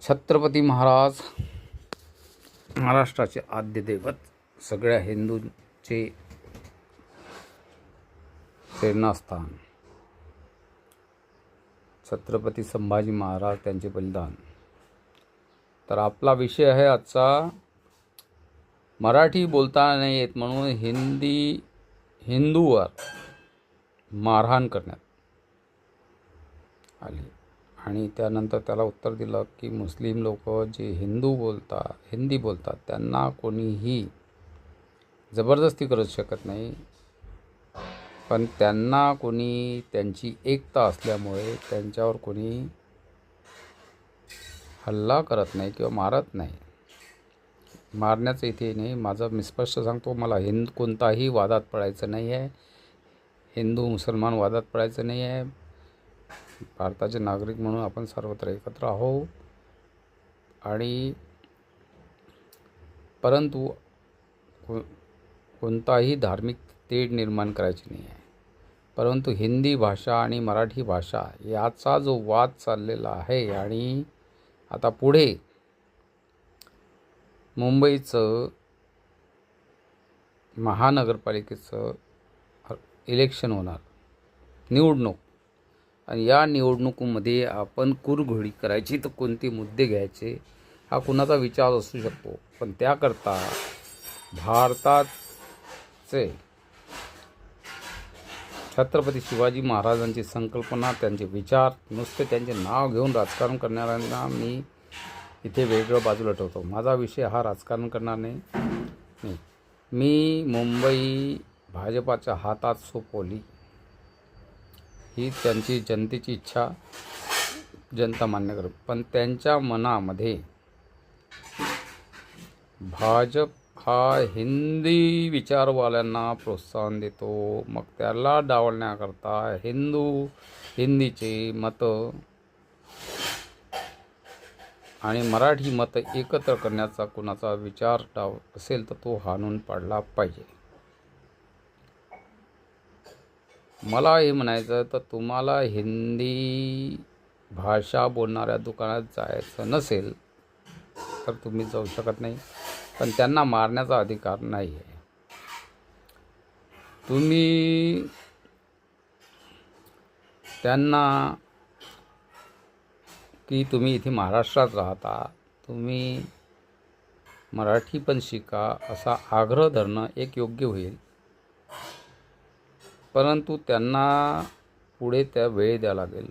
छत्रपती महाराज महाराष्ट्राचे आद्य दैवत, सगळ्या हिंदूंचे प्रेरणास्थान. छत्रपती संभाजी महाराज, त्यांचे बलिदान. तर आपला विषय आहे आजचा, मराठी बोलता नाही येत म्हणून हिंदूवर मारहाण करण्यात आली. आणि त्यानंतर त्याला उत्तर दिलं की मुस्लिम लोक जे हिंदी बोलतात त्यांना कोणीही जबरदस्ती करू शकत नाही, पण त्यांना कोणी त्यांची एकता असल्यामुळे त्यांच्यावर कोणी हल्ला करत नाही किंवा मारत नाही. मारण्याचं इथे नाही. माझं मी स्पष्ट सांगतो, मला कोणताही वादात पडायचं नाही आहे. हिंदू मुसलमान वादात पडायचं नाही आहे. भारताचे नागरिक म्हणून आपण सर्वत्र एकत्र आहोत. आणि परंतु कोणताही धार्मिक तेढ निर्माण करायची नाही आहे. परंतु हिंदी भाषा आणि मराठी भाषा याचा जो वाद चाललेला आहे, आणि आता पुढे मुंबईचं महानगरपालिकेचं इलेक्शन होणार, निवडणूक. आणि या निवडणुकीमध्ये आपण कुरघोडी करायची तर कोणते मुद्दे घ्यायचे हा कुणाचा विचार असू शकतो. पण त्याकरता भारताचे छत्रपती शिवाजी महाराजांची संकल्पना, त्यांचे विचार, नुसते त्यांचे नाव घेऊन राजकारण करणाऱ्यांना मी इथे वेगळं बाजूला ठेवतो. माझा विषय हा राजकारण करणार नाही. मी मुंबई भाजपाच्या हातात सोपवली, ही त्यांची जनतेची इच्छा जनता मान्य करेल. पण त्यांच्या मनामध्ये भाजप हा हिंदी विचारवाल्यांना प्रोत्साहन देतो. मग त्याला डावलण्याकरता हिंदीचे मतं आणि मराठी मतं एकत्र करण्याचा कुणाचा विचार असेल तर तो हाणून पाडला पाहिजे. मला हे म्हणायचं, तर तुम्हाला हिंदी भाषा बोलणाऱ्या दुकानात जायचं नसेल तर तुम्ही जाऊ शकत नाही, पण त्यांना मारण्याचा अधिकार नाही आहे. तुम्ही त्यांना की तुम्ही इथे महाराष्ट्रात राहता, तुम्ही मराठी पण शिका असा आग्रह धरणं एक योग्य होईल. परंतु त्यांना पुढे त्या वेळ द्यावा लागेल.